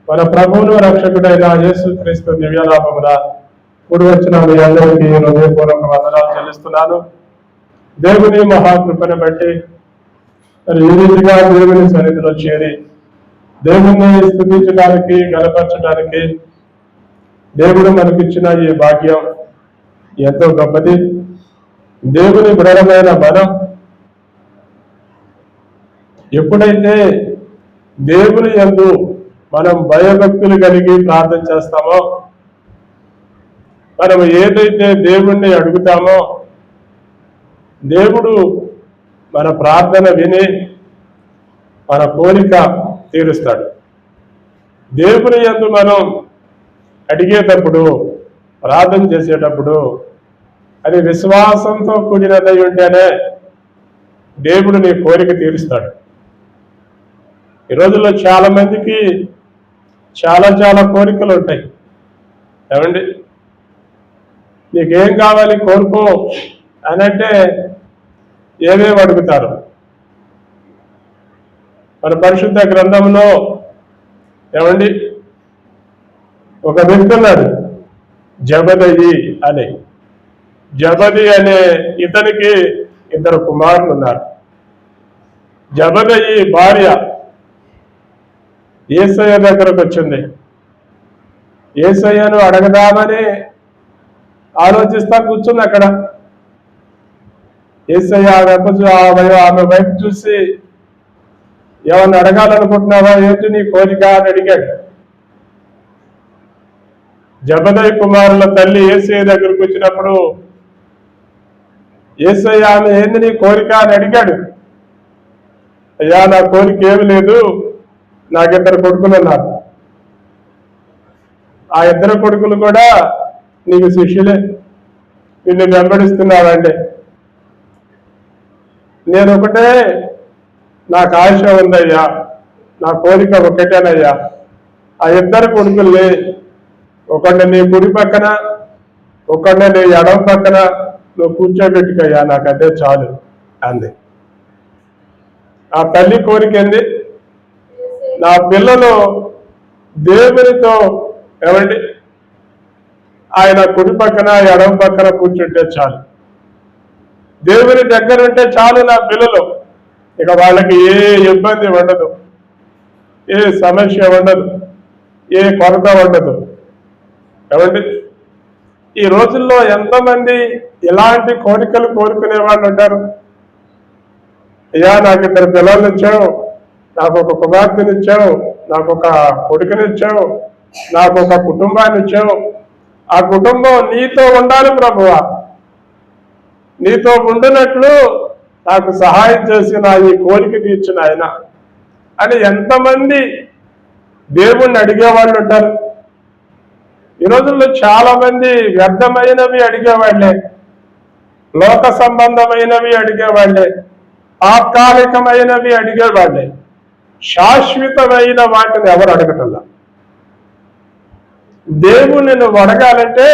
మన ప్రభువును రక్షకుడైన యేసుక్రీస్తు దివ్యనామమున కూడి వచ్చిన మీ అందరికీ హృదయపూర్వక వందనాలు చెల్లిస్తున్నాను. దేవుని మహాకృపను బట్టి ఈ రీతిగా దేవుని సన్నిధిలో చేరి దేవుణ్ణి స్తుతించడానికి, గణపరచడానికి దేవుడు మనకిచ్చిన ఈ భాగ్యం ఎంతో గొప్పది. దేవుని దృఢమైన మనం ఎప్పుడైతే దేవుని యందు మనం భయభక్తులు కలిగి ప్రార్థన చేస్తామో, మనం ఏదైతే దేవుణ్ణి అడుగుతామో దేవుడు మన ప్రార్థన విని మన కోరిక తీరుస్తాడు. దేవుని యందు మనం అడిగేటప్పుడు, ప్రార్థన చేసేటప్పుడు అది విశ్వాసంతో కూడినదై ఉంటేనే దేవుడు నీ కోరిక తీరుస్తాడు. ఈ రోజుల్లో చాలా మందికి చాలా కోరికలు ఉంటాయి. ఏమండి, నీకేం కావాలి కోరుకో అనంటే ఏమేమి అడుగుతారు? మన పరిశుద్ధ గ్రంథంలో ఏమండి ఒక వ్యక్తి ఉన్నాడు, జబదయి అని. జబది అనే ఇతనికి 2 కుమారులు ఉన్నారు. జబదయి భార్య యేసయ్య దగ్గరకు వచ్చింది. యేసయ్యను అడగదామని ఆలోచిస్తా కూర్చుంది అక్కడ. యేసయ్య ఆమె వైపు చూసి, ఏమన్నా అడగాలనుకుంటున్నావా, ఏంటి నీ కోరిక అని అడిగాడు. జబదయి కుమారుల తల్లి యేసయ్య దగ్గరకు వచ్చినప్పుడు యేసయ్య ఆమె ఏంది నీ కోరిక అని అడిగాడు. అయ్యా, నా కోరిక ఏమి లేదు, నాకు 2 కొడుకులు ఉన్నారు. ఆ 2 కొడుకులు కూడా నీకు శిష్యులే, నిన్ను వెంబడిస్తున్నారంటే. నేను ఒకటే, నాకు ఆశ ఉందయ్యా, నా కోరిక ఒకటేనయ్యా, ఆ 2 కొడుకుల్ని ఒకడిని నీ కుడి పక్కన, ఒకడిని నీ ఎడమ పక్కన నువ్వు కూర్చోబెట్టుకయ్యా, నాకు అదే చాలు అంది. ఆ తల్లి కోరిక ఏంది? నా పిల్లలు దేవునితో ఏమండి ఆయన కుడి పక్కన ఎడమ పక్కన కూర్చుంటే చాలు, దేవుని దగ్గర ఉంటే చాలు నా పిల్లలు. ఇక వాళ్ళకి ఏ ఇబ్బంది ఉండదు, ఏ సమస్య ఉండదు, ఏ కొరత ఉండదు. ఏమండి, ఈ రోజుల్లో ఎంతమంది ఇలాంటి కోరికలు కోరుకునే వాళ్ళు ఉంటారు? అయ్యా, నాకు 2 పిల్లలు ఇచ్చావు, నాకు ఒక కుమార్తెని ఇచ్చావు, నాకు ఒక కొడుకునిచ్చావు, నాకు ఒక కుటుంబాన్ని ఇచ్చావు, ఆ కుటుంబం నీతో ఉండాలి ప్రభువా, నీతో ఉండినట్లు నాకు సహాయం చేసి నా ఈ కోరిక తీర్చిన ఆయన అని ఎంతమంది దేవుణ్ణి అడిగేవాళ్ళు ఉంటారు? ఈ రోజుల్లో చాలా మంది వ్యర్థమైనవి అడిగేవాళ్లే, లోక సంబంధమైనవి అడిగేవాళ్లే, తాత్కాలికమైనవి అడిగేవాళ్లే. శాశ్వతమైన వాటిని ఎవరు అడగటల్లా. దేవుణ్ణి నువ్వు అడగాలంటే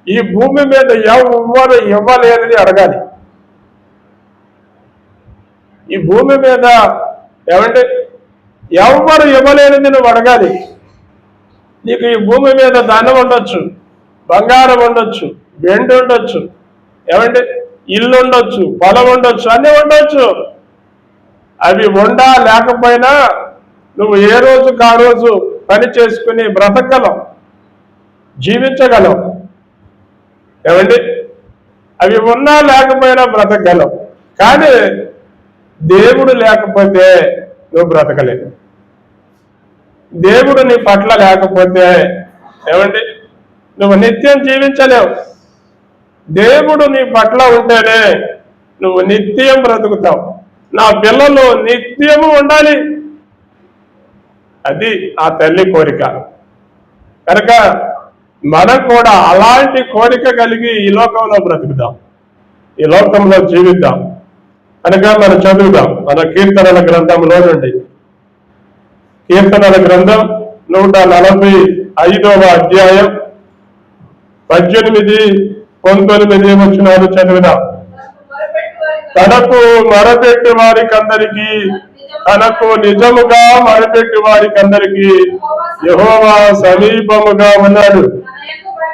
ఈ భూమి మీద ఎవరు ఇవ్వలేనిది అడగాలి. ఈ భూమి మీద ఏమంటే ఎవరు ఇవ్వలేనిది నువ్వు అడగాలి. నీకు ఈ భూమి మీద ధనం ఉండొచ్చు, బంగారం ఉండొచ్చు, వెండి ఉండొచ్చు, ఏమంటే ఇల్లు ఉండొచ్చు, పొలం ఉండొచ్చు, అన్నీ ఉండొచ్చు. అవి ఉండా లేకపోయినా నువ్వు ఏ రోజుకు ఆ రోజు పని చేసుకుని బ్రతకగలవు, జీవించగలవు. ఏమండి, అవి ఉన్నా లేకపోయినా బ్రతకగలవు. కానీ దేవుడు లేకపోతే నువ్వు బ్రతకలేవు. దేవుడు నీ పట్ల లేకపోతే ఏమండి నువ్వు నిత్యం జీవించలేవు. దేవుడు నీ పట్ల ఉంటేనే నువ్వు నిత్యం బ్రతుకుతావు. నా పిల్లలు నిత్యము ఉండాలి, అది ఆ తల్లి కోరిక. కనుక మనం కూడా అలాంటి కోరిక కలిగి ఈ లోకంలో బ్రతుకుదాం, ఈ లోకంలో జీవిద్దాం. కనుక మనం చదువుదాం మన కీర్తనల గ్రంథంలో నుండి. కీర్తనల గ్రంథం 145వ అధ్యాయం 18, 19 వచనాలు చదువుదాం. తనకు మొరపెట్టు వారికందరికీ తనకు నిజముగా మొరపెట్టి వారికి అందరికీ యెహోవా సమీపముగా ఉన్నాడు.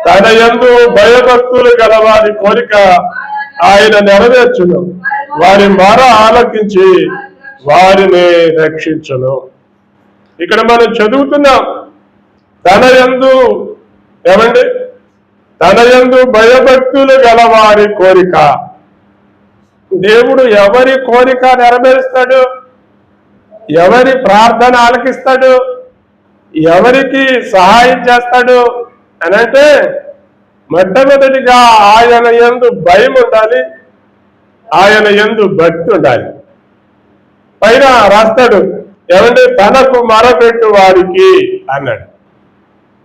తన యందు భయభక్తులు గల వారి కోరిక ఆయన నెరవేర్చును. వారి మొర ఆలకించి వారిని రక్షించును. ఇక్కడ మనం చదువుతున్నాం, తన యందు ఏమండి, తన యందు భయభక్తులు గల వారి కోరిక. దేవుడు ఎవరి కోరిక నెరవేరుస్తాడు? ఎవరి ప్రార్థన ఆలకిస్తాడు? ఎవరికి సహాయం చేస్తాడు అని అంటే, మొట్టమొదటిగా ఆయన యందు భయం ఉండాలి, ఆయన యందు భక్తి ఉండాలి. పైన రాస్తాడు ఏమంటే, తనకు మొరపెట్టు వారికి అన్నాడు.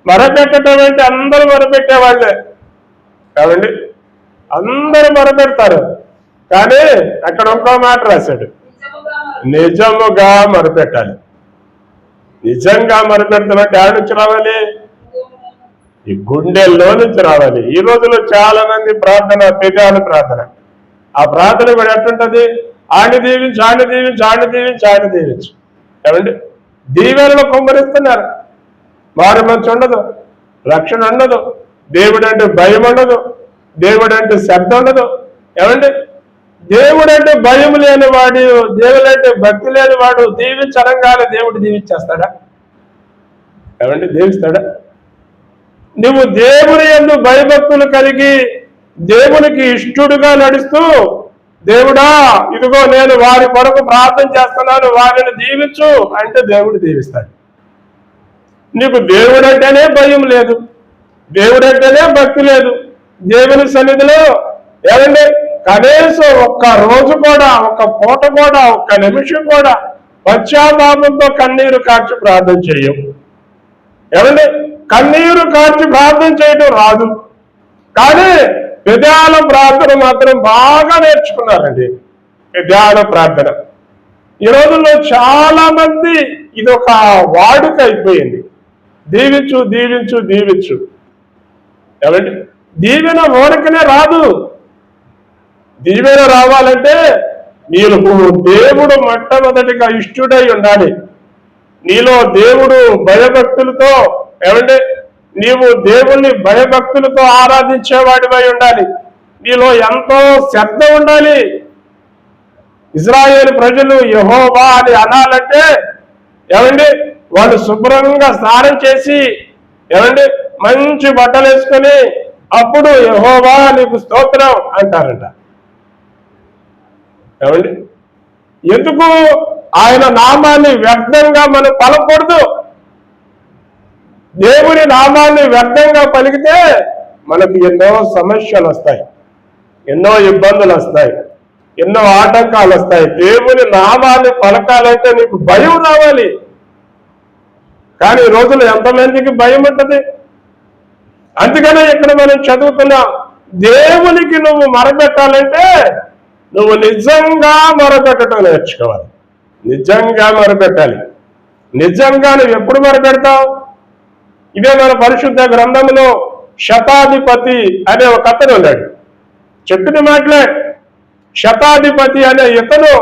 మొరపెట్టడం అంటే అందరూ మొరపెట్టేవాళ్ళే ఏమండి, అందరూ మొరపెడతారు. కానీ అక్కడ ఇంకో మాట రాశాడు, నిజముగా మొరపెట్టాలి. నిజంగా మొరపెడతామంటే ఆడ నుంచి రావాలి, ఈ గుండెల్లో నుంచి రావాలి. ఈ రోజులో చాలా మంది ప్రార్థన పెదాల ప్రార్థన. ఆ ప్రార్థన కూడా ఎట్లుంటది, ఆడిని దీవించు, ఆడిని దీవించు, ఆడిని దీవించు, ఆడిని దీవించు. ఏమండి, దీవెనలో కుమ్మరిస్తున్నారు. వారి మంచి ఉండదు, రక్షణ ఉండదు, దేవుడు అంటే భయం ఉండదు, దేవుడు అంటే శబ్దం ఉండదు. ఏమండి, దేవుడు అంటే భయం లేనివాడు, దేవుడు అంటే భక్తి లేనివాడు దీవించడంగానే దేవుడు దీవించేస్తాడా? ఏమండి, దీవిస్తాడా? నువ్వు దేవుని యందు భయభక్తులు కలిగి దేవునికి ఇష్టడుగా నడుస్తూ, దేవుడా ఇదిగో నేను వారి కొరకు ప్రార్థన చేస్తున్నాను, వారిని దీవించు అంటే దేవుడు దీవిస్తాడు. నీకు దేవుడు అంటేనే భయం లేదు, దేవుడు అంటేనే భక్తి లేదు, దేవుని సన్నిధిలో ఏమండి కనీసం ఒక్క రోజు కూడా, ఒక్క పూట కూడా, ఒక్క నిమిషం కూడా పశ్చాత్తాపంతో కన్నీరు కార్చి ప్రార్థన చేయవు. ఏమండి, కన్నీరు కార్చి ప్రార్థన చేయడం రాదు, కానీ పెదాల ప్రార్థన మాత్రం బాగా నేర్చుకున్నారండి. పెదాల ప్రార్థన ఈ రోజుల్లో చాలా మంది ఇది ఒక వాడుక అయిపోయింది. దీవించు, దీవించు, దీవించు. ఏమండి, దీవెన ఊరికనే రాదు. దీవెన రావాలంటే నీకు దేవుడు మొట్టమొదటిగా ఇష్టడై ఉండాలి. నీలో దేవుడు భయభక్తులతో, ఏమంటే నీవు దేవుణ్ణి భయభక్తులతో ఆరాధించేవాడివై ఉండాలి. నీలో ఎంతో శ్రద్ధ ఉండాలి. ఇశ్రాయేలు ప్రజలు యెహోవా అని అనాలంటే ఏమండి, వాళ్ళు శుభ్రంగా స్నానం చేసి ఏమండి మంచి బట్టలు వేసుకొని అప్పుడు యెహోవా నీకు స్తోత్రం అంటారంట. ఏమండి, ఎందుకు? ఆయన నామాన్ని వ్యర్థంగా మనం పలకూడదు. దేవుని నామాన్ని వ్యర్థంగా పలికితే మనకు ఎన్నో సమస్యలు వస్తాయి, ఎన్నో ఇబ్బందులు వస్తాయి, ఎన్నో ఆటంకాలు వస్తాయి. దేవుని నామాన్ని పలకాలంటే నీకు భయం రావాలి. కానీ ఈ రోజుల్లో ఎంతమందికి భయం ఉంటుంది? అందుకనే ఇక్కడ మనం చదువుతున్నాం, దేవునికి నువ్వు మొరపెట్టాలంటే నువ్వు నిజంగా మొరపెట్టడం నేర్చుకోవాలి. నిజంగా మొరపెట్టాలి. నిజంగా నువ్వు ఎప్పుడు మొరపెడతావు? ఇదే మన పరిశుద్ధ గ్రంథంలో శతాధిపతి అనే ఒక అతను ఉన్నాడు. చెప్పిన మాటలే. శతాధిపతి అనే ఇతను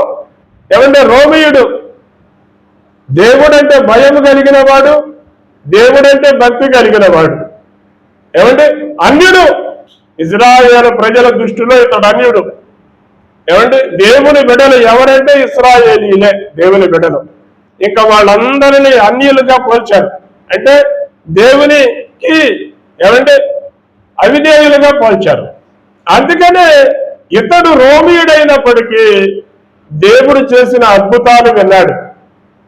ఏమంటే రోమియుడు. దేవుడంటే భయం కలిగిన వాడు, దేవుడంటే భక్తి కలిగిన వాడు. ఏమంటే అన్యుడు. ఇజ్రాయేలు ప్రజల దృష్టిలో ఇతడు అన్యుడు. ఏమంటే దేవుని బిడ్డలు ఎవరంటే ఇశ్రాయేలీలే దేవుని బిడ్డలు. ఇంకా వాళ్ళందరినీ అన్యులుగా పోల్చారు. అంటే దేవునికి ఏమంటే అవిధేయులుగా పోల్చారు. అందుకనే ఇతడు రోమియుడైనప్పటికీ దేవుడు చేసిన అద్భుతాలు విన్నాడు,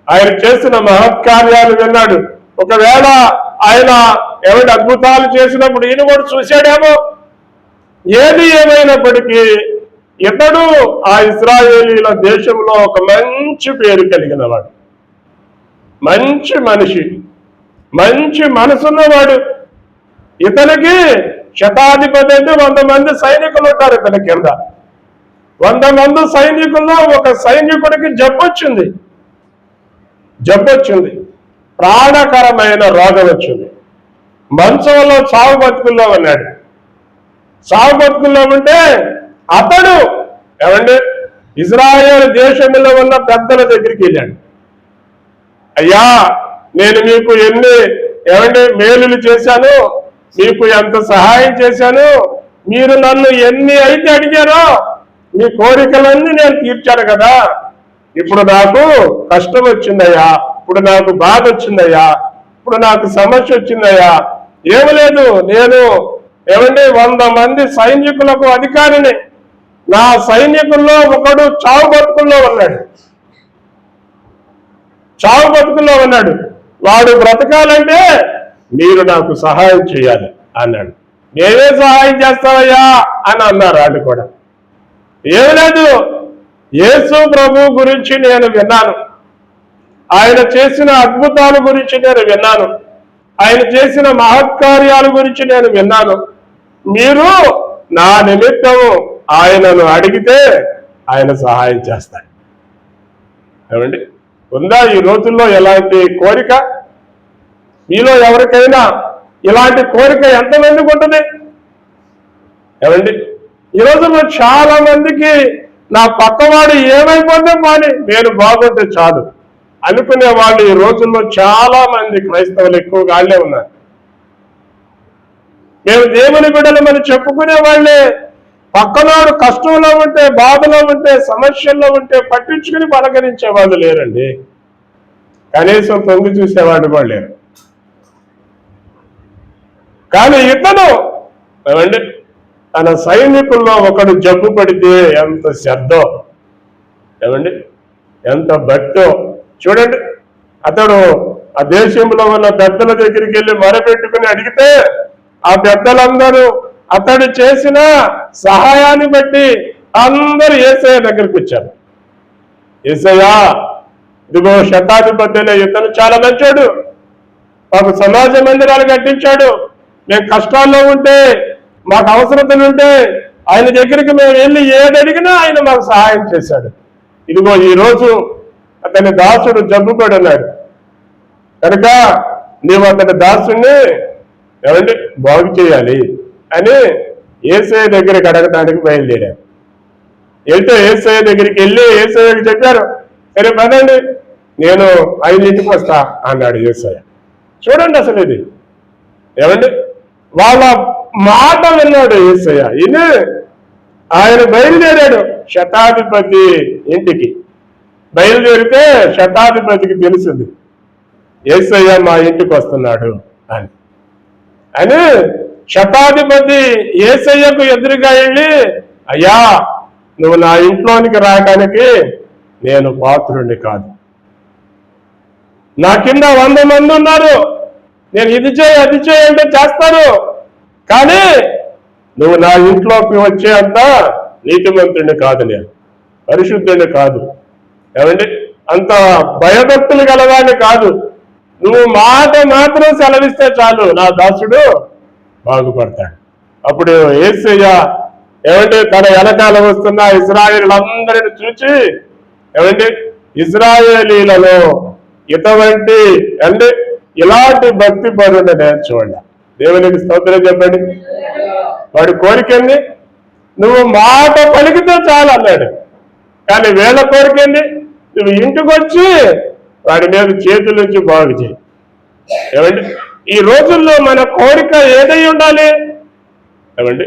ఆయన చేసిన మహత్కార్యాలు విన్నాడు. ఒకవేళ ఆయన ఏమైనా అద్భుతాలు చేసినప్పుడు ఈయన కూడా చూశాడేమో. ఏది ఏమైనప్పటికీ ఇతడు ఆ ఇశ్రాయేలీల దేశంలో ఒక మంచి పేరు కలిగిన వాడు, మంచి మనిషి, మంచి మనసున్నవాడు. ఇతనికి శతాధిపతి అంటే 100 మంది సైనికులు ఉంటారు. ఇతని కింద 100 మంది సైనికుల్లో ఒక సైనికుడికి జబ్బొచ్చింది. ప్రాణకరమైన రోగం వచ్చింది. మంచంలో చావు బతుకుల్లో ఉన్నాడు. చావు బతుకుల్లో ఉంటే అతడు ఏమండి ఇజ్రాయేల్ దేశంలో ఉన్న పెద్దల దగ్గరికి వెళ్ళాడు. అయ్యా, నేను మీకు ఏమంటే మేలులు చేశాను, మీకు ఎంత సహాయం చేశాను, మీరు నన్ను ఎన్ని అయితే అడిగారో మీ కోరికలన్నీ నేను తీర్చాను కదా, ఇప్పుడు నాకు కష్టం వచ్చిందయ్యా, ఇప్పుడు నాకు బాధ వచ్చిందయ్యా, ఇప్పుడు నాకు సమస్య వచ్చిందయ్యా, ఏమి లేదు, నేను 100 మంది సైనికులకు అధికారిని, నా సైనికుల్లో ఒకడు చావు బతుకుల్లో ఉన్నాడు, వాడు బ్రతకాలంటే మీరు నాకు సహాయం చేయాలి అన్నాడు. నేనే సహాయం చేస్తావయ్యా అని అన్నారు వాళ్ళు కూడా. ఏమి లేదు, యేసు ప్రభు గురించి నేను విన్నాను, ఆయన చేసిన అద్భుతాల గురించి నేను విన్నాను, ఆయన చేసిన మహత్కార్యాల గురించి నేను విన్నాను. మీరు నా నిమిత్తము ఆయనను అడిగితే ఆయన సహాయం చేస్తాడు. ఏమండి, ఉందా ఈ రోజుల్లో ఎలాంటి కోరిక? మీలో ఎవరికైనా ఇలాంటి కోరిక ఎంతమందికి ఉంటుంది? ఏమండి, ఈ రోజుల్లో చాలా మందికి నా పక్కవాడు ఏమైపోతే కానీ నేను బాగుంటే చాలు అనుకునే వాళ్ళు ఈ రోజుల్లో చాలా మంది క్రైస్తవులు ఎక్కువగా వాళ్ళే ఉన్నారు. మేము దేవుని బిడ్డలు మనం చెప్పుకునే వాళ్ళే పక్కనాడు కష్టంలో ఉంటే, బాధలో ఉంటే, సమస్యల్లో ఉంటే పట్టించుకుని పలకరించే వాళ్ళు లేరండి. కనీసం తొంగి చూసేవాళ్ళు కూడా లేరు. కానీ ఇతను ఏమండి, తన సైనికుల్లో ఒకడు జబ్బు పడితే ఎంత శ్రద్ధో, ఏమండి, ఎంత భక్తో చూడండి. అతడు ఆ దేశంలో ఉన్న పెద్దల దగ్గరికి వెళ్ళి మొరపెట్టుకుని అడిగితే ఆ పెద్దలందరూ అతడు చేసిన సహాయాన్ని బట్టి అందరూ యేసయ్య దగ్గరికి వచ్చారు. యేసయ్యా, ఇదిగో శతాధిపతి ఇతను చాలా మంచోడు, మాకు సమాజ మందిరాలు కట్టించాడు, మేము కష్టాల్లో ఉంటే, మాకు అవసరతలు ఉంటే ఆయన దగ్గరికి మేము వెళ్ళి ఏదడిగినా ఆయన మాకు సహాయం చేశాడు. ఇదిగో ఈరోజు అతని దాసుడు జబ్బు పడి ఉన్నాడు కనుక నీవు అతని దాసుని ఏమంటే బాగు చేయాలి అని యేసయ్య దగ్గరికి అడగడానికి బయలుదేరారు. వెళ్తే యేసయ్య దగ్గరికి వెళ్ళి యేసయ్యకి చెప్పారు, సరే పదండి, నేను 5ంటికి వస్తా అన్నాడు యేసయ్య. చూడండి అసలు ఇది ఏమండి, వాళ్ళ మాట విన్నాడు యేసయ్య. ఆయన బయలుదేరాడు శతాధిపతి ఇంటికి. బయలుదేరితే శతాధిపతికి తెలిసింది యేసయ్య మా ఇంటికి వస్తున్నాడు అని శతాధిపతి యేసయ్యకు ఎదురుగా వెళ్ళి, అయ్యా, నువ్వు నా ఇంట్లోనికి రావడానికి నేను పాత్రుడిని కాదు, నా కింద 100 మంది ఉన్నారు, నేను ఇది చేయి అది చేయి అంటే చేస్తాను, కానీ నువ్వు నా ఇంట్లోకి వచ్చే అంత నీతిమంతుడిని కాదు, నేను పరిశుద్ధుడిని కాదు, ఏమండి అంత భయభక్తులు గలవాడిని కాదు, నువ్వు మాట మాత్రం సెలవిస్తే చాలు నా దాసుడు బాగుపడతాడు. అప్పుడు యేసయ్య ఏమంటే తన వెనకాల వస్తున్న ఇశ్రాయేలీలందరిని చూచి, ఏమంటే ఇశ్రాయేలీలలో ఇటువంటి ఇలాంటి భక్తి పరుని నేర్చుకోండి. దేవునికి స్తోత్రం చెప్పండి. వాడి కోరికండి నువ్వు మాట పలికితే చాలు అన్నాడు. కానీ వీళ్ళ కోరికండి నువ్వు ఇంటికి వచ్చి వాడి మీద చేతుల నుంచి బాగు చేయి. ఏమండి ఈ రోజుల్లో మన కోరిక ఏదై ఉండాలి? ఏమండి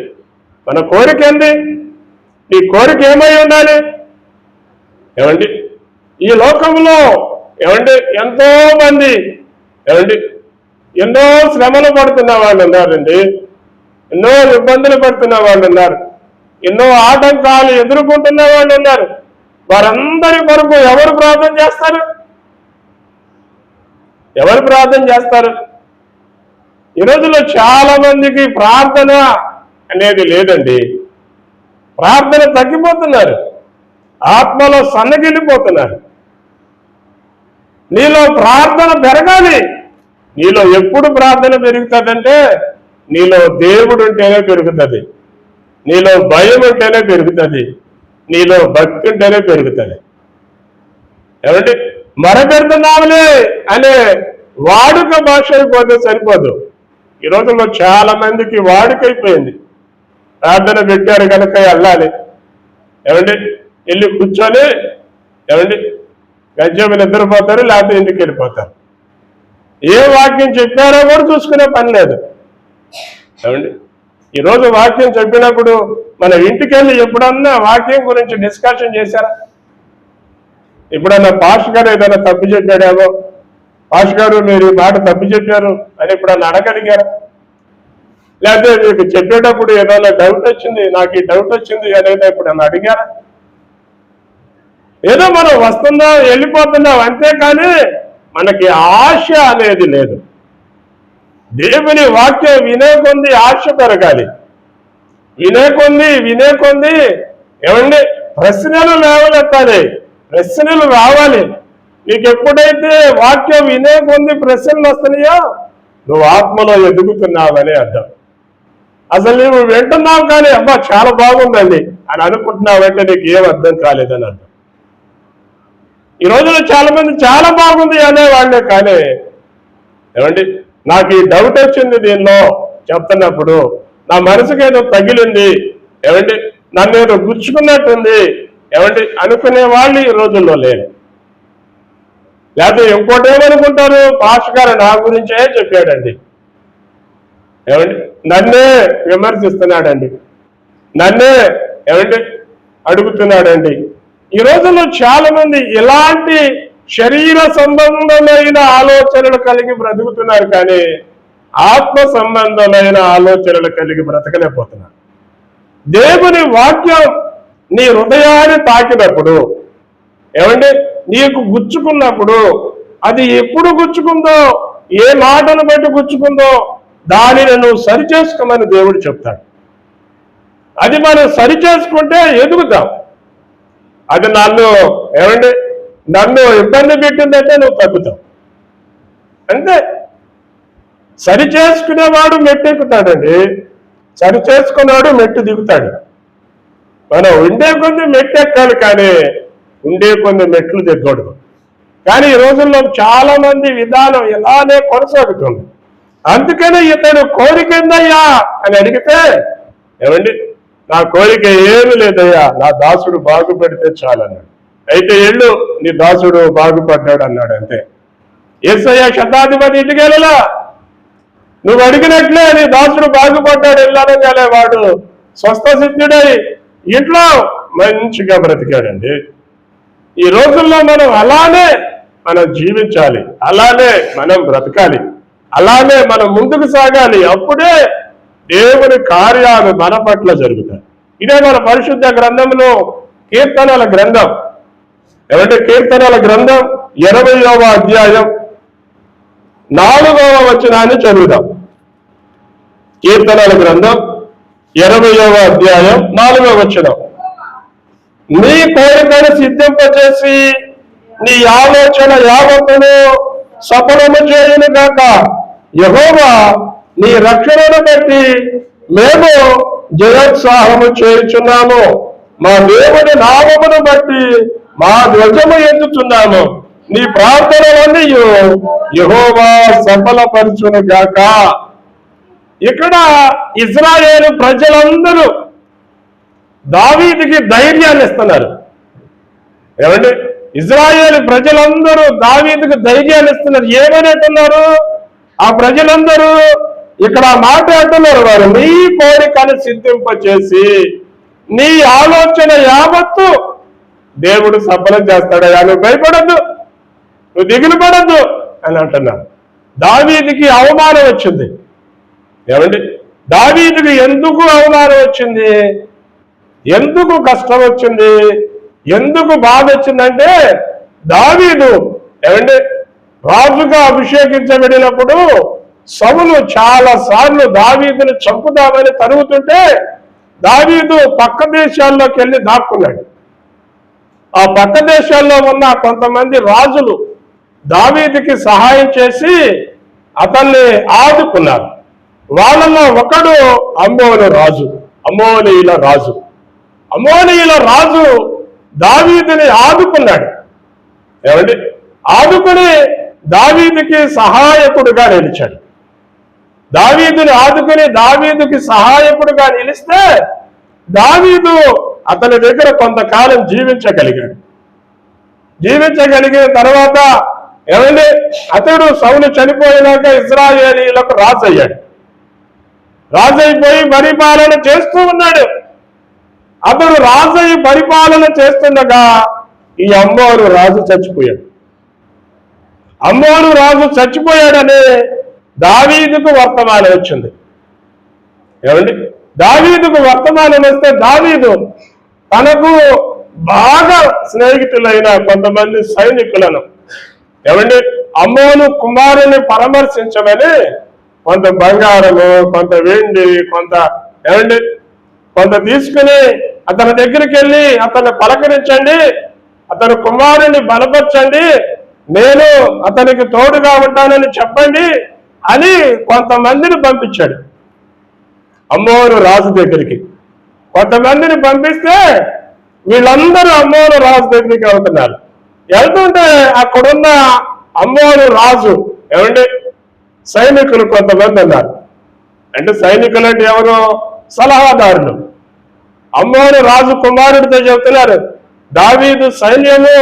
మన కోరిక ఏంది? నీ కోరిక ఏమై ఉండాలి? ఏమండి ఈ లోకంలో ఏమండి ఎంతో మంది ఏమండి ఎన్నో శ్రమలు పడుతున్న వాళ్ళు ఉన్నారండి, ఎన్నో ఇబ్బందులు పడుతున్న వాళ్ళు ఉన్నారు, ఎన్నో ఆటంకాలు ఎదుర్కొంటున్న వాళ్ళు ఉన్నారు. వారందరి కొరకు ఎవరు ప్రార్థన చేస్తారు? ఎవరు ప్రార్థన చేస్తారు? ఈ రోజుల్లో చాలా మందికి ప్రార్థన అనేది లేదండి. ప్రార్థన తగ్గిపోతున్నారు, ఆత్మలో సన్నగిల్లిపోతున్నారు. నీలో ప్రార్థన పెరగాలి. నీలో ఎప్పుడు ప్రార్థన పెరుగుతుందంటే నీలో దేవుడు ఉంటేనే పెరుగుతుంది, నీలో భయం ఉంటేనే పెరుగుతుంది, నీలో భక్తి ఉంటేనే పెరుగుతుంది. ఏమంటే మరపెడుతున్నాములే అనే వాడుక భాష అయిపోతే సరిపోదు. ఈ రోజుల్లో చాలా మందికి వాడుకైపోయింది. ప్రార్థన పెట్టారు కనుక వెళ్ళాలి, ఏమంటే వెళ్ళి కూర్చొని ఏమండి గజ్జె నిద్రపోతారు, లేకపోతే ఇంటికి వెళ్ళిపోతారు. ఏ వాక్యం చెప్పారో కూడా చూసుకునే పని లేదు. ఏమండి ఈరోజు వాక్యం చెప్పినప్పుడు మన ఇంటికి వెళ్ళి ఎప్పుడన్నా వాక్యం గురించి డిస్కషన్ చేశారా? ఎప్పుడన్నా పాస్టర్ గారు ఏదైనా తప్పు చెప్పాడేమో, పాస్టర్ గారు మీరు ఈ మాట తప్పు చెప్పారు అని ఎప్పుడన్నా అడగలిగారా? లేకపోతే మీకు చెప్పేటప్పుడు ఏదైనా డౌట్ వచ్చింది, నాకు ఈ డౌట్ వచ్చింది అనేది ఎప్పుడన్నా అడిగారా? ఏదో మనం వస్తున్నాం వెళ్ళిపోతున్నాం అంతేకాని మనకి ఆశ అనేది లేదు. దేవుని వాక్యం వినే కొంది ఆశ పెరగాలి. వినే కొంది ఏమండి ప్రశ్నలు లేవనెత్తాలి, ప్రశ్నలు రావాలి. నీకు ఎప్పుడైతే వాక్యం వినే కొంది ప్రశ్నలు వస్తున్నాయో నువ్వు ఆత్మలో ఎదుగుతున్నావని అర్థం. అసలు నువ్వు వింటున్నావు కానీ అబ్బా చాలా బాగుందండి అని అనుకుంటున్నావంటే నీకు ఏం అర్థం కాలేదని అర్థం. ఈ రోజులో చాలా మంది చాలా బాగుంది అనేవాళ్ళే కానీ ఏమండి నాకు ఈ డౌట్ వచ్చింది దీనిలో చెప్తున్నప్పుడు, నా మనసుకి ఏదో తగిలింది, ఏమండి నన్ను ఏదో గుచ్చుకున్నట్టుంది ఏమండి అనుకునే వాళ్ళు ఈ రోజుల్లో లేరు. లేకపోతే ఇంకోటి ఏమనుకుంటారు, పాస్టర్ గారు నా గురించే చెప్పాడండి, ఏమండి నన్నే విమర్శిస్తున్నాడండి, నన్నే ఏమండి అడుగుతున్నాడండి. ఈ రోజుల్లో చాలా మంది ఇలాంటి శరీర సంబంధమైన ఆలోచనలు కలిగి బ్రతుకుతున్నారు కానీ ఆత్మ సంబంధమైన ఆలోచనలు కలిగి బ్రతకలేకపోతున్నారు. దేవుని వాక్యం నీ హృదయాన్ని తాకినప్పుడు ఏమండి నీకు గుచ్చుకున్నప్పుడు అది ఎప్పుడు గుచ్చుకుందో, ఏ మాటను బట్టి గుచ్చుకుందో దానిని నువ్వు సరిచేసుకోమని దేవుడు చెప్తాడు. అది మనం సరిచేసుకుంటే ఎదుగుతాం. అది నన్ను ఇబ్బంది పెట్టిందంటే నువ్వు తగ్గుతావు. అంటే సరి చేసుకునేవాడు మెట్టు ఎక్కుతాడండి, సరి చేసుకునేవాడు మెట్టు దిగుతాడు. మనం ఉండే కొద్ది మెట్టు ఎక్కాలి కానీ ఉండే కొన్ని మెట్లు దిగకూడదు. కానీ ఈ రోజుల్లో చాలా మంది విధానం ఇలానే కొనసాగుతుంది. అందుకనే ఇతను కోరిక ఏందయ్యా అని అడిగితే ఏమండి నా కోరిక ఏమి లేదయ్యా, నా దాసుడు బాగుపడితే చాలన్నాడు. అయితే ఎళ్ళు నీ దాసుడు బాగుపడ్డాడు అన్నాడు. అంతే. యేసయ్య శతాధిపతి ఇంటికి వెళ్ళలా, నువ్వు అడిగినట్లే నీ దాసుడు బాగుపడ్డాడు వెళ్ళానగానే వాడు స్వస్థ సిద్ధుడై ఇంట్లో మంచిగా బ్రతికాడండి. ఈ రోజుల్లో మనం అలానే మనం జీవించాలి, అలానే మనం బ్రతకాలి, అలానే మనం ముందుకు సాగాలి. అప్పుడే దేవుని కార్యాలు మన పట్ల జరుగుతాయి. ఇదే మన పరిశుద్ధ గ్రంథంలో కీర్తనల గ్రంథం ఏమంటే కీర్తనల గ్రంథం 20వ అధ్యాయం 4వ వచనాన్ని చదువుదాం. కీర్తనల గ్రంథం 20వ అధ్యాయం 4వ వచనం. నీ కోరికను సిద్ధింపచేసి నీ ఆలోచన యావత్తును సఫలము చేయును గాక. యెహోవా నీ రక్షణను బట్టి మేము జయోత్సాహము చేయుచున్నాము. మా దేవుని నామమును బట్టి మా ధ్వజము ఎత్తుచున్నాము. నీ ప్రార్థనలన్నీ యెహోవా సఫలపరచును గాక. ఇక్కడ ఇశ్రాయేలు ప్రజలందరూ దావీదుకి ధైర్యాన్ని ఇస్తున్నారు. ఏమండి ఇశ్రాయేలు ప్రజలందరూ దావీదుకి ధైర్యాన్ని ఇస్తున్నారు. ఏమనేట్టున్నారు ఆ ప్రజలందరూ? ఇక్కడ మాట్లాడుతున్నారు వారు, నీ కోరికను సిద్ధింపచేసి నీ ఆలోచన యావత్తు దేవుడు సఫలం చేస్తాడయ్యా, నువ్వు భయపడద్దు, నువ్వు దిగులు పడద్దు అని అంటున్నారు. దావీదుకి అవమానం వచ్చింది. ఏమండి దావీదుకి ఎందుకు అవమానం వచ్చింది, ఎందుకు కష్టం వచ్చింది, ఎందుకు బాధ వచ్చిందంటే దావీదు ఏమండి రాజుగా అభిషేకించబడినప్పుడు సౌలు చాలా సార్లు దావీదుని చంపుదామని తరుగుతుంటే దావీదు పక్క దేశాల్లోకి వెళ్ళి దాక్కున్నాడు. ఆ పక్క దేశాల్లో ఉన్న కొంతమంది రాజులు దావీదుకి సహాయం చేసి అతన్ని ఆదుకున్నారు. వాళ్ళలో ఒకడు అమ్మోనీయుల రాజు దావీదుని ఆదుకున్నాడు. ఏమండి ఆదుకుని దావీదుకి సహాయకుడుగా నిలిచాడు. దావీదుని ఆదుకుని దావీదుకి సహాయకుడుగా నిలిస్తే దావీదు అతని దగ్గర కొంతకాలం జీవించగలిగిన తర్వాత ఏమండి అతడు సౌలు చనిపోయినాక ఇశ్రాయేలీయులకు రాజు అయ్యాడు. రాజైపోయి పరిపాలన చేస్తూ ఉన్నాడు. అతడు రాజయ్య పరిపాలన చేస్తుండగా ఈ అమ్మోను రాజు చచ్చిపోయాడు. అమ్మోను రాజు చచ్చిపోయాడని దావీదుకు వర్తమానం వచ్చింది. ఏమండి దావీదుకు వర్తమానం వస్తే దావీదు తనకు బాగా స్నేహితులైన కొంతమంది సైనికులను ఏమండి అమ్మోను కుమారుని పరామర్శించమని కొంత బంగారము, కొంత వెండి, కొంత తీసుకుని అతని దగ్గరికి వెళ్ళి అతన్ని పలకరించండి, అతని కుమారుని బలపరచండి, నేను అతనికి తోడుగా ఉంటానని చెప్పండి అని కొంతమందిని పంపించాడు. అమ్మోను రాజు దగ్గరికి కొంతమందిని పంపిస్తే వీళ్ళందరూ అమ్మోను రాజు దగ్గరికి వెళ్తున్నారు. వెళ్తుంటే అక్కడున్న అమ్మోను రాజు ఏమండి సైనికులు కొంతమంది ఉన్నారు. అంటే సైనికులు అంటే ఎవరు? సలహాదారులు. అమ్మోను రాజు కుమారుడితో చెబుతున్నారు, దావీదు సైన్యము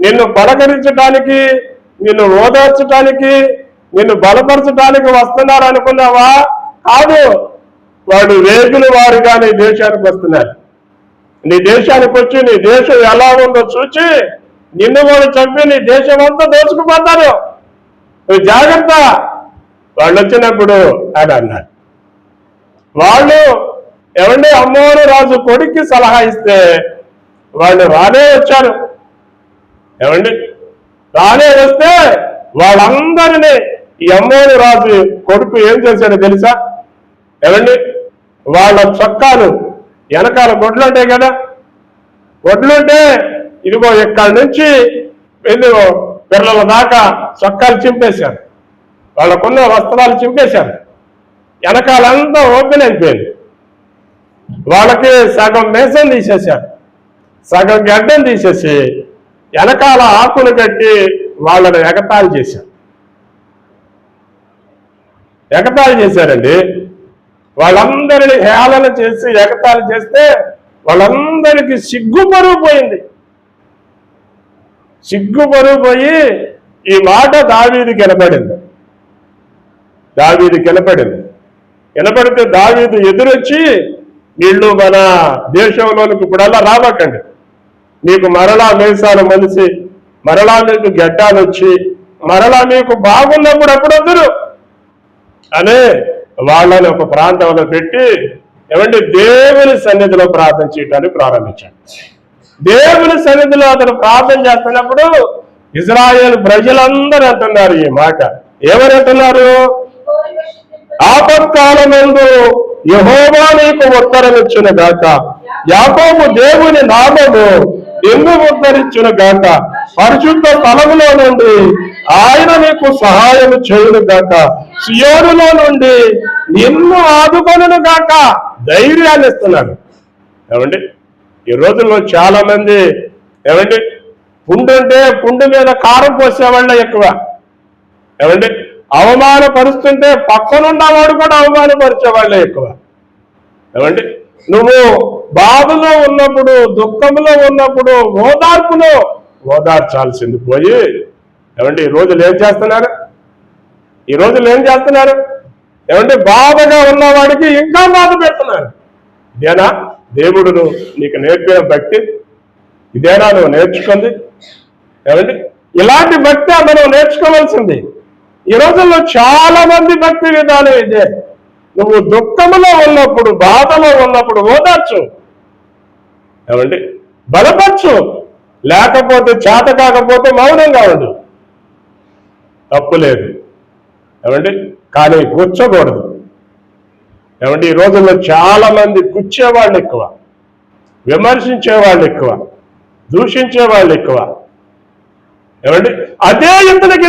నిన్ను పలకరించడానికి, నిన్ను ఓదార్చడానికి, నిన్ను బలపరచడానికి వస్తున్నారు అనుకున్నావా? కాదు, వాడు వేగుల వారుగా నీ దేశానికి వస్తున్నారు. నీ దేశానికి వచ్చి నీ దేశం ఎలా ఉందో చూచి నిన్ను కూడా చంపి నీ దేశం అంతా దోచుకుపోతారు, నువ్వు జాగ్రత్త. వాళ్ళు వచ్చినప్పుడు అని అన్నారు. వాళ్ళు ఏమంటే అమ్మోను రాజు కొడుక్కి సలహా ఇస్తే వాళ్ళు రానే వచ్చారు. ఏమండి రానే వస్తే వాళ్ళందరినీ ఈ అమ్మోను రాజు కొడుకు ఏం చేశాడో తెలుసా? ఏమండి వాళ్ళ చొక్కాలు వెనకాల గొడ్లు ఉంటాయి కదా, గొడ్లుంటే ఇదిగో ఇక్కడి నుంచి పిల్లల దాకా చొక్కాలు చింపేశారు, వాళ్ళకున్న వస్త్రాలు చింపేశారు, వెనకాలంతా ఓపెన్ అయిపోయింది. వాళ్ళకి సగం మేసం తీసేశారు, సగం గడ్డం తీసేసి వెనకాల ఆకులు కట్టి వాళ్ళని ఎగతాళి చేశారండి. వాళ్ళందరినీ హేళన చేసి ఎగతాళి చేస్తే వాళ్ళందరికీ సిగ్గుపరువు పోయి ఈ మాట దావీదుకి వినపడితే దావీదు ఎదురొచ్చి వీళ్ళు మన దేశంలోనికి ఇప్పుడల్లా రావకండి, మీకు మరలా మేసాలు మలిసి మరలా మీకు గడ్డాలు వచ్చి మరలా మీకు బాగున్నప్పుడు అప్పుడు వద్దురు అనే వాళ్ళని ఒక ప్రాంతంలో పెట్టి ఏమంటే దేవుని సన్నిధిలో ప్రార్థన చేయడానికి ప్రారంభించాడు. దేవుని సన్నిధిలో అతను ప్రార్థన చేస్తున్నప్పుడు ఇజ్రాయేల్ ప్రజలందరూ అంటున్నారు ఈ మాట. ఏమని అంటున్నారు? ఆపత్కాలమందు యెహోవా నీకు ఉత్తరం ఇచ్చును గాక, యాకోబు దేవుని నామము నిన్ను ఉద్ధరించును గాక, పరిశుద్ధ స్థలములో నుండి ఆయన నీకు సహాయం చేయును గాక, సియోనులో నుండి నిన్ను ఆదుకొనును గాక ధైర్యాన్ని ఇస్తున్నాడు. ఏమండి ఈ రోజుల్లో చాలా మంది ఏమండి పుండుంటే పుండు మీద కారం పోసేవాళ్ళే ఎక్కువ. ఏమండి అవమానపరుస్తుంటే పక్కనున్నవాడు కూడా అవమానపరిచేవాళ్ళే ఎక్కువ. ఏమండి నువ్వు బాధలో ఉన్నప్పుడు, దుఃఖంలో ఉన్నప్పుడు ఓదార్చాల్సింది పోయి ఏమంటే ఈ రోజులు ఏం చేస్తున్నారు? ఏమంటే బాధగా ఉన్నవాడికి ఇంకా బాధ పెడుతున్నారు. ఇదేనా దేవుడు నీకు నేర్పిన భక్తి? ఇదేనా నువ్వు నేర్చుకుంది? ఏమండి ఇలాంటి భక్తి మనం నేర్చుకోవాల్సింది. ఈ రోజుల్లో చాలా మంది భక్తి విధానం ఇదే. నువ్వు దుఃఖంలో ఉన్నప్పుడు, బాధలో ఉన్నప్పుడు ఓదార్చు, ఏమండి బలపరచు, లేకపోతే చేత కాకపోతే మౌనంగా ఉండు, తప్పు లేదు. ఏమండి కానీ గుచ్చకూడదు. ఏమంటే ఈ రోజుల్లో చాలా మంది గుచ్చేవాళ్ళు ఎక్కువ, విమర్శించేవాళ్ళు ఎక్కువ, దూషించేవాళ్ళు ఎక్కువ. ఏమండి అదే ఇతనికి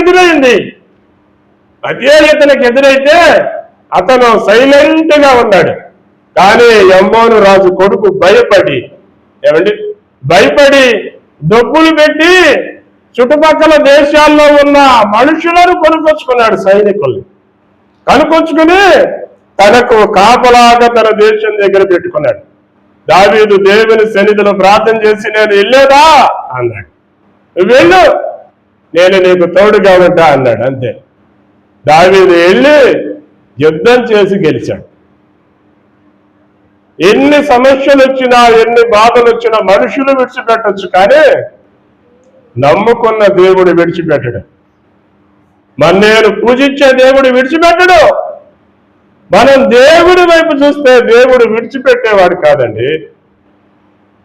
ఎదురైతే అతను సైలెంట్ గా ఉన్నాడు. కానీ యెహోవా రాజు కొడుకు భయపడి డబ్బులు పెట్టి చుట్టుపక్కల దేశాల్లో ఉన్న మనుషులను కొనుక్కొచ్చుకున్నాడు, సైనికుల్ని కనుకొచ్చుకుని తనకు కాపలాగా తన దేశం దగ్గర పెట్టుకున్నాడు. దావీదు దేవుని సన్నిధిలో ప్రార్థన చేసి నేను వెళ్ళేదా అన్నాడు. వెళ్ళు, నేను నీకు తోడుగా ఉంటా అన్నాడు. అంతే. దావీదు వెళ్ళి యుద్ధం చేసి గెలిచాడు. ఎన్ని సమస్యలు వచ్చినా, ఎన్ని బాధలు వచ్చినా మనుషులు విడిచిపెట్టచ్చు, కానీ నమ్ముకున్న దేవుడు విడిచిపెట్టడు. నేను పూజించే దేవుడు విడిచిపెట్టడు. మనం దేవుడి వైపు చూస్తే దేవుడు విడిచిపెట్టేవాడు కాదండి.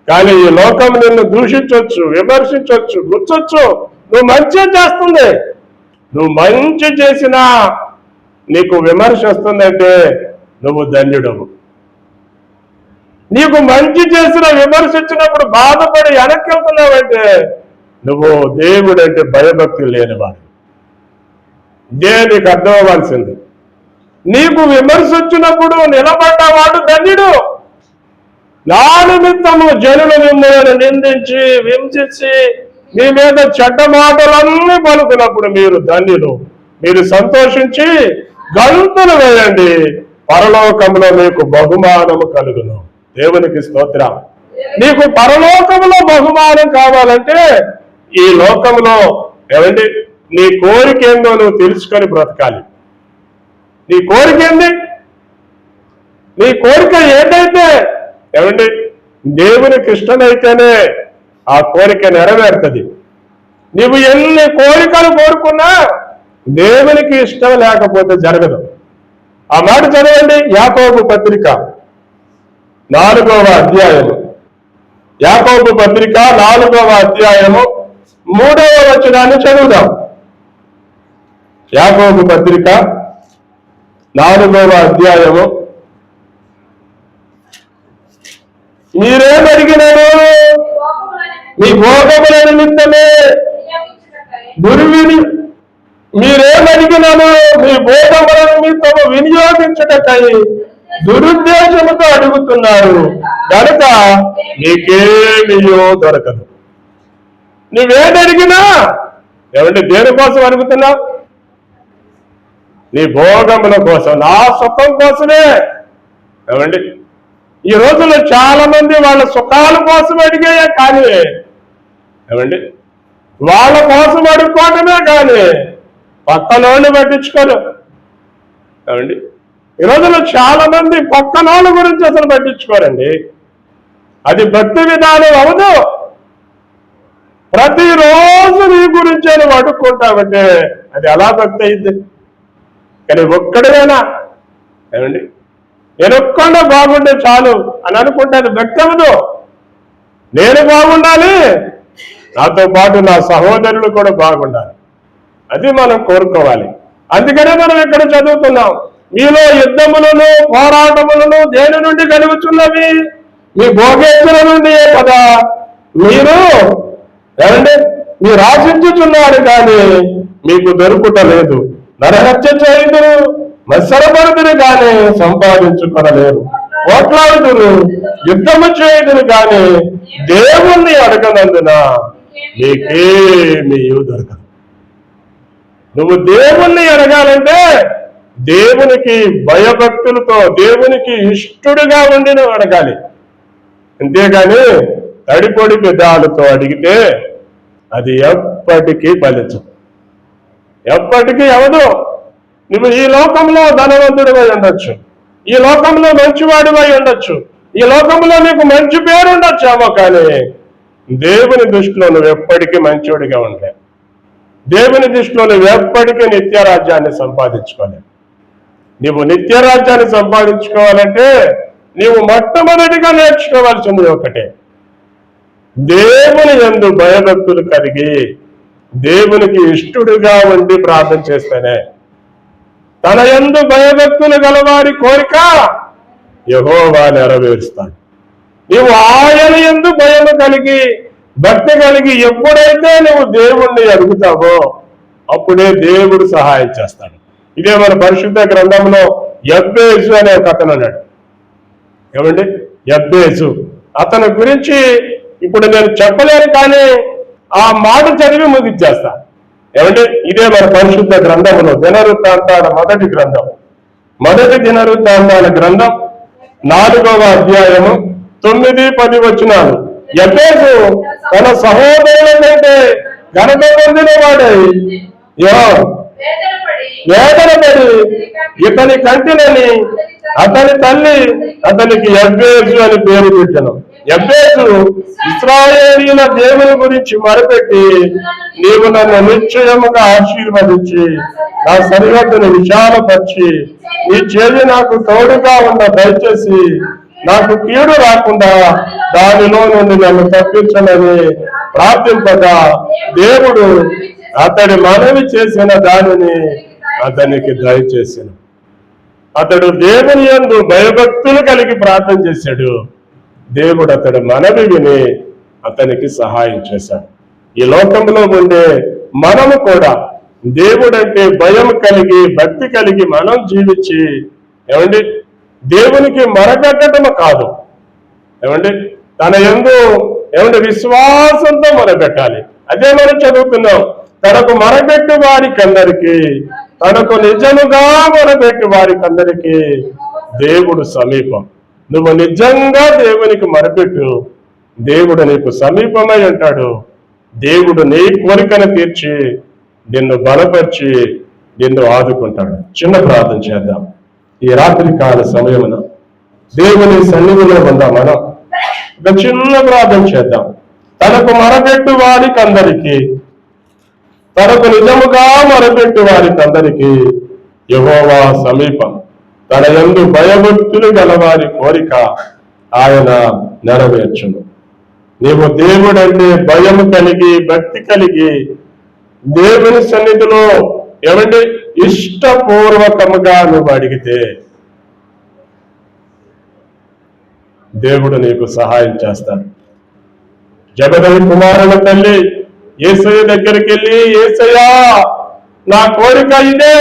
కానీ ఈ లోకం నిన్ను దూషించవచ్చు, విమర్శించవచ్చు, గుచ్చొచ్చు. నువ్వు మంచి చేస్తుంది, నువ్వు మంచి చేసినా నీకు విమర్శ వస్తుందంటే నువ్వు ధన్యుడవు. నీకు మంచి చేసిన విమర్శించినప్పుడు బాధపడి వెనక్కి వెళ్తున్నావంటే నువ్వు దేవుడంటే భయభక్తులు లేనివాడు. ఇదే నీకు అర్థం అవ్వాల్సింది. నీకు విమర్శ వచ్చినప్పుడు నిలబడ్డవాడు ధన్యుడు. నా నిమిత్తము జనులు మిమ్మల్ని నిందించి హింసించి మీ మీద చెడ్డ మాటలన్నీ పలుకున్నప్పుడు మీరు ధన్యులు. మీరు సంతోషించి గంతులు వేయండి, పరలోకంలో మీకు బహుమానము కలుగును. దేవునికి స్తోత్రం. నీకు పరలోకంలో బహుమానం కావాలంటే ఈ లోకంలో ఏమండి నీ కోరిక ఏందో నువ్వు తెలుసుకొని బ్రతకాలి. నీ కోరిక ఏంది? నీ కోరిక ఏంటైతే ఏమండి దేవునికి ఇష్టమైతేనే ఆ కోరిక నెరవేరుతుంది. నీవు ఎన్ని కోరికలు కోరుకున్నా దేవునికి ఇష్టం లేకపోతే జరగదు. ఆ మాట చదవండి, యాకోబు పత్రిక 4వ అధ్యాయము. యాకోబు పత్రిక 4వ అధ్యాయము 3వ వచనాన్ని చదువుదాం. యాకోబు పత్రిక 4వ అధ్యాయము. మీరేమడిగినారు? మీ భోగముల నిమిత్తమే మీరేమడిగినాను మీ భోగముల నిమిత్తము వినియోగించుటకై దురుద్దేశముతో అడుగుతున్నారు కనుక నీకేమియో దొరకదు. నువ్వేదడిగినా ఏమంటే దేనికోసం అడుగుతున్నావు? నీ భోగముల కోసం, నా సుఖం కోసమే. ఏమండి ఈ రోజుల్లో చాలా మంది వాళ్ళ సుఖాల కోసం అడిగాయే కానీ ఏమండి వాళ్ళ కోసం అడుక్కోవటమే కానీ పక్కనోళ్ళు పట్టించుకోరు. ఏమండి ఈ రోజుల్లో చాలా మంది పక్కనోళ్ళ గురించి అసలు పట్టించుకోరండి. అది భక్తి విధానం అవదు. ప్రతిరోజు నీ గురించి నువ్వు అడుక్కుంటావంటే అది ఎలా భక్తి అయింది? కానీ ఒక్కడేనా ఏమండి నేను ఒక్కడే బాగుంటే చాలు అని అనుకుంటే అది భక్తి అవ్వదు. నేను బాగుండాలి, నాతో పాటు నా సహోదరులు కూడా బాగుండాలి. అది మనం కోరుకోవాలి. అందుకనే మనం ఇక్కడ చదువుతున్నాం, మీలో యుద్ధములను పోరాటములను దేని నుండి కలుగుతున్నవి? మీ భోగేచ్ఛల నుండియే కదా. మీరు ఏమండి మీరు ఆశించుచున్నారు కానీ మీకు దొరుకుటలేదు. నరహత్య చేయుదురు, మత్సరపడుదురు కానీ సంపాదించుకొనలేరు. పోట్లాడుదురు, యుద్ధము చేయుదురు కానీ దేవుణ్ణి అడగనందున నీకేమీ దొరకదు. నువ్వు దేవుణ్ణి అడగాలంటే దేవునికి భయభక్తులతో, దేవునికి ఇష్టడుగా ఉండి నువ్వు అడగాలి. అంతేగాని తడిపొడి పెదాలతో అడిగితే అది ఎప్పటికీ ఫలించదు, ఎప్పటికీ అవదు. నువ్వు ఈ లోకంలో ధనవంతుడివై ఉండొచ్చు, ఈ లోకంలో మంచివాడివై ఉండొచ్చు, ఈ లోకంలో నీకు మంచి పేరు ఉండొచ్చామో, కానీ దేవుని దృష్టిలో నువ్వు ఎప్పటికీ మంచివాడిగా ఉండలే. దేవుని దృష్టిలో నువ్వు ఎప్పటికీ నిత్యరాజ్యాన్ని సంపాదించుకోలేవు. నువ్వు నిత్యరాజ్యాన్ని సంపాదించుకోవాలంటే నీవు మొట్టమొదటిగా నేర్చుకోవాల్సింది ఒకటే, దేవుని యందు భయభక్తులు కలిగి దేవునికి ఇష్టడుగా ఉండి ప్రార్థన చేస్తేనే తన యందు భయభక్తులు గలవారి కోరిక యెహోవా నెరవేరుస్తాడు. నీవు ఆయన యందు భయము కలిగి భక్తి కలిగి ఎప్పుడైతే నువ్వు దేవుణ్ణి అడుగుతావో అప్పుడే దేవుడు సహాయం చేస్తాడు. ఇదే మన పరిశుద్ధ గ్రంథంలో యబ్బేజు అనే ఒక అతను అన్నాడు. ఏమండి యబ్బేజు అతని గురించి ఇప్పుడు నేను చెప్పలేను, కానీ ఆ మాట చదివి ముగిచ్చేస్తా. ఏమంటే ఇదే మన పరిశుద్ధ గ్రంథంలో దినవృత్తాంతాల మొదటి గ్రంథం, మొదటి దినవృత్తాంతాల గ్రంథం 4వ అధ్యాయము 9, 10 వచనాలు. ఎఫెసు తన సహోదరుల కంటే ఘనత పొందిన వాడై వేదనపడి ఇతని కంటినని అతని తల్లి అతనికి ఎఫెసు అని పేరు పెట్టను. ఎఫెసు ఇశ్రాయేలీయుల దేవుని గురించి మొరపెట్టి, నీవు నన్ను నిశ్చయముగా ఆశీర్వదించి నా సరిహద్దును విశాలపరిచి నీ చేయి నాకు తోడుగా ఉన్న దయచేసి నాకు కీడు రాకుండా దానిలో నుండి నన్ను తప్పించనని ప్రార్థింపగా దేవుడు అతడి మనవి చేసిన దానిని అతనికి దయచేసిన. అతడు దేవుని యందు భయభక్తులు కలిగి ప్రార్థన చేశాడు. దేవుడు అతడి మనవి విని అతనికి సహాయం చేశాడు. ఈ లోకంలో ఉండే మనము కూడా దేవుడంటే భయం కలిగి భక్తి కలిగి మనం జీవించి దేవునికి మొరపెట్టడం కాదు, తన యందు విశ్వాసంతో మొరపెట్టాలి. అదే మనం చదువుతున్నాం. తనకు మొరపెట్టు వారికందరికీ, తనకు నిజముగా మొరపెట్టు వారికందరికీ దేవుడు సమీపం. నువ్వు నిజంగా దేవునికి మొరపెట్టు, దేవుడు నీకు సమీపమై ఉంటాడు. దేవుడు నీ కోరికను తీర్చి నిన్ను బలపరిచి నిన్ను ఆదుకుంటాడు. చిన్న ప్రార్థన చేద్దాం. ఈ రాత్రి కాల సమయమున దేవుని సన్నిధిలో ఉందాం. మనం ఒక చిన్న ప్రార్థన చేద్దాం. తనకు మొరపెట్టు వారికందరికీ, తనకు నిజముగా మొరపెట్టు వారికందరికీ యెహోవా సమీపం. తన యందు భయభక్తులు గలవారి కోరిక ఆయన నెరవేర్చును. నీవు దేవుడంటే భయం కలిగి భక్తి కలిగి దేవుని సన్నిధిలో ఇష్టపూర్వకముగా నువ్వు అడిగితే దేవుడు నీకు సహాయం చేస్తాడు. జబదయి కుమారుల తల్లి యేసయ్య దగ్గరికి వెళ్ళి, యేసయ్యా నా కోరిక ఇదే,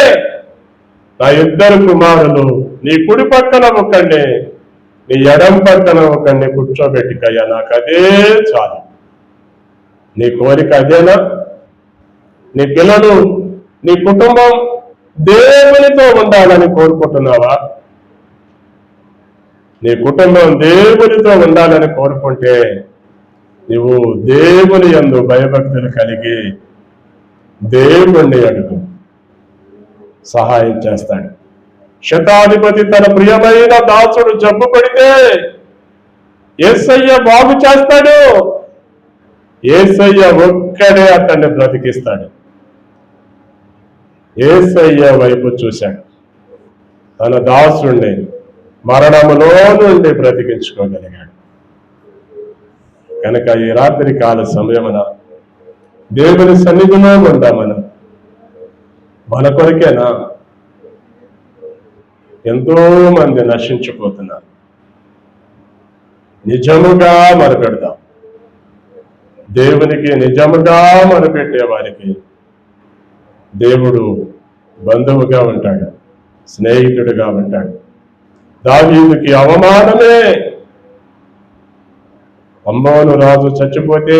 నా 2 కుమారులు నీ కుడి పక్కన ఒకడిని నీ ఎడం పక్కన ఒకడిని కూర్చోబెట్టికయ్యా, నాకు అదే చాలు. నీ కోరిక అదేనా? నీ పిల్లలు నీ కుటుంబం దేవునితో ఉండాలని కోరుకుంటున్నావా? నీ కుటుంబం దేవునితో ఉండాలని కోరుకుంటే నువ్వు దేవుని యందు భయభక్తులు కలిగి దేవుణ్ణి అడుగు, సహాయం చేస్తాడు. శతాధిపతి తన ప్రియమైన దాసుడు జబ్బు పడితే యేసయ్య బాగు చేస్తాడు. యేసయ్య ఒక్కడే అతన్ని బ్రతికిస్తాడు. యేసయ్య వైపు చూశాడు. తన దాసుడిని మరణములో నుండి బ్రతికించుకోగలిగాడు. కనుక ఈ రాత్రి కాల సమయమున దేవుని సన్నిధిలో ఉందామని మన కొరికేనా? ఎంతో మంది నశించిపోతున్నారు. నిజముగా మొరపెడదాం. దేవునికి నిజముగా మొరపెట్టే వారికి దేవుడు బంధువుగా ఉంటాడు, స్నేహితుడిగా ఉంటాడు. దావీదుకి అవమానమే. అమ్మోను రాజు చచ్చిపోతే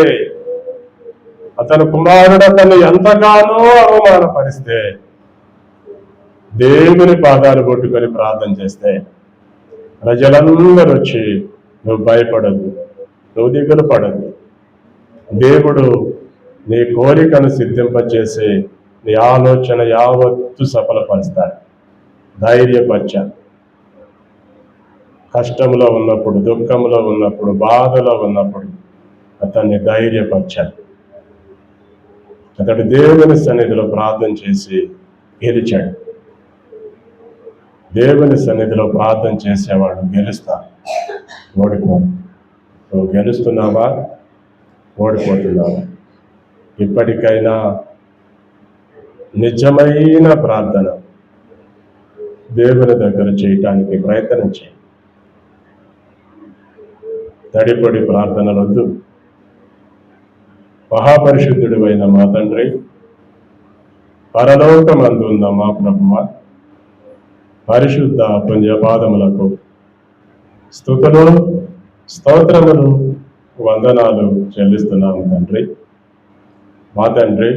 అతని కుమారుడు అతన్ని ఎంతగానో అవమానపరిస్తే దేవుని పాదాలు కొట్టుకొని ప్రార్థన చేస్తే ప్రజలందరూ వచ్చి, నువ్వు భయపడద్దు, నువ్వు దిగులు పడద్దు, దేవుడు నీ కోరికను సిద్ధింపచేసి నీ ఆలోచన యావత్తు సఫలపరుస్తాడు. ధైర్యపరచాలి. కష్టంలో ఉన్నప్పుడు, దుఃఖంలో ఉన్నప్పుడు, బాధలో ఉన్నప్పుడు అతన్ని ధైర్యపరచాలి. అతడు దేవుని సన్నిధిలో ప్రార్థన చేసి గెలిచాడు. దేవుని సన్నిధిలో ప్రార్థన చేసేవాడు గెలుస్తాడు, ఓడిపోడు. నువ్వు గెలుస్తున్నావా, ఓడిపోతున్నావా? ఇప్పటికైనా నిజమైన ప్రార్థన దేవుని దగ్గర చేయటానికి ప్రయత్నం చేయి. తడిపొడి ప్రార్థనలొద్దు. మహాపరిశుద్ధుడు అయిన మా తండ్రి, పరలోకమందు ఉన్న మా ప్రభువ, పరిశుద్ధ పుణ్యపాదములకు స్తుతులు స్తోత్రములు వందనాలు చెల్లిస్తున్నాము తండ్రి. మా తండ్రి,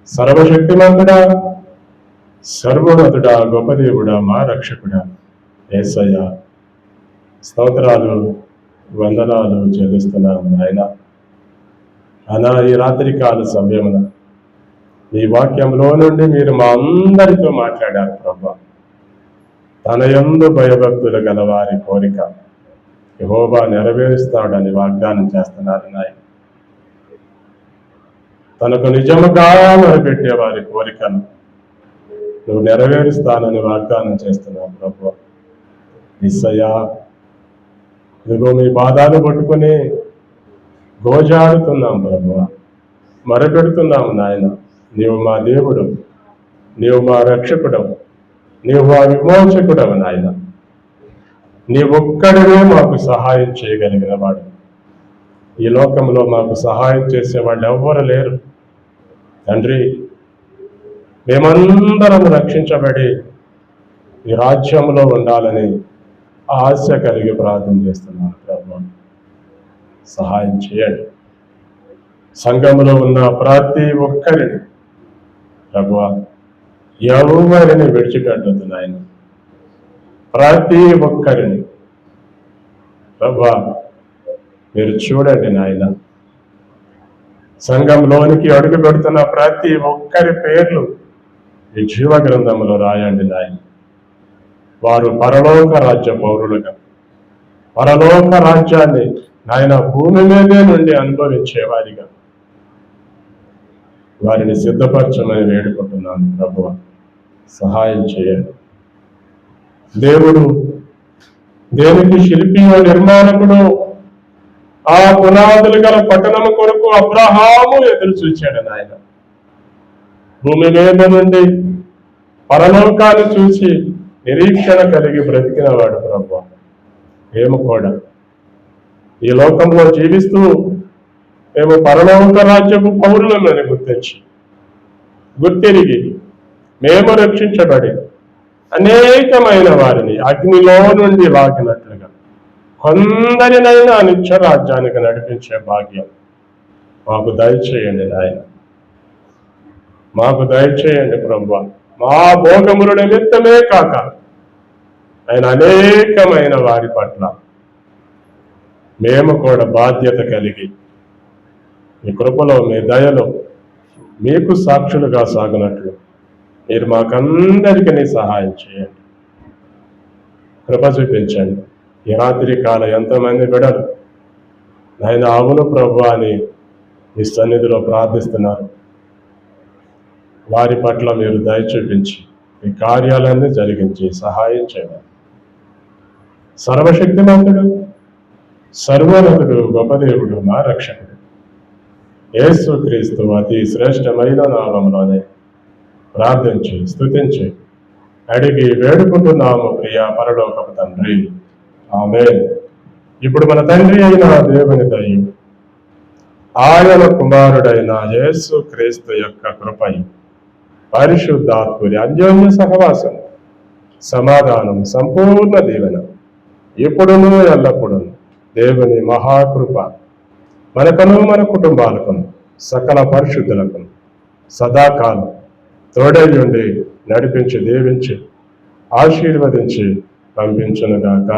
సర్వశక్తిమంతుడా, సర్వోన్నతుడా, గొప్ప దేవుడా, మా రక్షకుడా యేసయ్య, స్తోత్రాలు వందనాలు చెల్లిస్తున్నాము నాయన. అనా ఈ రాత్రికాల సమయమున మీ వాక్యంలో నుండి మీరు మా అందరితో మాట్లాడారు ప్రభా. తన యందు భయభక్తులు గల వారి కోరిక యెహోవా నెరవేరుస్తాడని వాగ్దానం చేస్తున్నారు నాయన. తనకు నిజముగా మొరపెట్టే వారి కోరికను నువ్వు నెరవేరుస్తానని వాగ్దానం చేస్తున్నావు ప్రభు. యేసయ్యా, ఇదిగో మీ పాదాలు పట్టుకొని గోజాడుతున్నాం ప్రభు, మొరపెడుతున్నాము నాయన. నీవు మా దేవుడు, నీవు మా రక్షకుడవు, నీవు మా విమోచకుడవు నాయన. నీవొక్కడివే మాకు సహాయం చేయగలిగిన వాడు. ఈ లోకంలో మాకు సహాయం చేసే వాళ్ళు ఎవ్వరు లేరు తండ్రి. మేమందరం రక్షించబడి ఈ రాజ్యంలో ఉండాలని ఆశ కలిగి ప్రార్థన చేస్తున్నాను ప్రభు. సహాయం చేయండి. సంఘంలో ఉన్న ప్రతి ఒక్కరిని ప్రభు, ఎవరిని విడిచిపెట్టద్దు నాయన. ప్రతి ఒక్కరిని ప్రభు మీరు చూడండి నాయన. సంఘంలోనికి అడుగు పెడుతున్న ప్రతి ఒక్కరి పేర్లు ఈ జీవ గ్రంథంలో రాయండి నాయన. వారు పరలోక రాజ్య పౌరులుగా, పరలోక రాజ్యాన్ని నాయన భూమి మీదే నుండి అనుభవించేవారిగా వారిని సిద్ధపరచమని వేడుకుంటున్నాను ప్రభువా. సహాయం చేయండి. దేవుడు దేనికి శిల్పి నిర్మాణకుడు, ఆ పునాదులు గల పట్టణము కొరకు అబ్రహాము ఎదురు చూచాడు నాయన. భూమి మీద నుండి పరలోకాన్ని చూసి నిరీక్షణ కలిగి బ్రతికిన వాడు ప్రభు. మేము కూడా ఈ లోకంలో జీవిస్తూ మేము పరలోక రాజ్యపు పౌరులమని గుర్తిరిగి మేము రక్షించబడి అనేకమైన వారిని అగ్నిలో నుండి లాగినట్లుగా కొందరినైనా నిత్య రాజ్యానికి నడిపించే భాగ్యం మాకు దయచేయండి నాయన. మాకు దయచేయండి ప్రభువా. మా భోగముల నిమిత్తమే కాక ఆయన అనేకమైన వారి పట్ల మేము కూడా బాధ్యత కలిగి మీ కృపలో, మీ దయలో మీకు సాక్షులుగా సాగునట్లు మీరు మాకందరికీ సహాయం చేయండి. కృప చూపించండి. ఈ రాత్రి కాల ఎంతమంది బిడ్డలు నాయన అవును ప్రభు అని మీ సన్నిధిలో ప్రార్థిస్తున్నారు. వారి పట్ల మీరు దయ చూపించి ఈ కార్యాలన్నీ జరిగించి సహాయం చేయండి. సర్వశక్తిమంతుడు, సర్వోన్నతుడు, గొప్ప దేవుడు, మా రక్షకుడు యేసుక్రీస్తు అతి శ్రేష్టమైన నామములోనే ప్రార్థించి స్తుతించి అడిగి వేడుకుంటున్నాము ప్రియ పరలోకపు తండ్రి. ఆమేన్. ఇప్పుడు మన తండ్రి అయిన దేవుని దయ, ఆయన కుమారుడైన యేసుక్రీస్తు యొక్క కృపయు, పరిశుద్ధాత్ముని అన్యోన్య సహవాసం, సమాధానం, సంపూర్ణ దీవెన ఇప్పుడును ఎల్లప్పుడూ దేవుని మహాకృప మనకును మన కుటుంబాలకును సకల పరిశుద్ధులకు సదాకాలం తోడైయుండి నడిపించి దీవించి ఆశీర్వదించి పంపించునుగాక.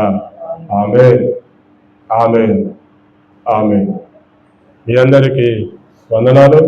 ఆమేన్, ఆమేన్, ఆమేన్. మీ అందరికీ వందనాలు.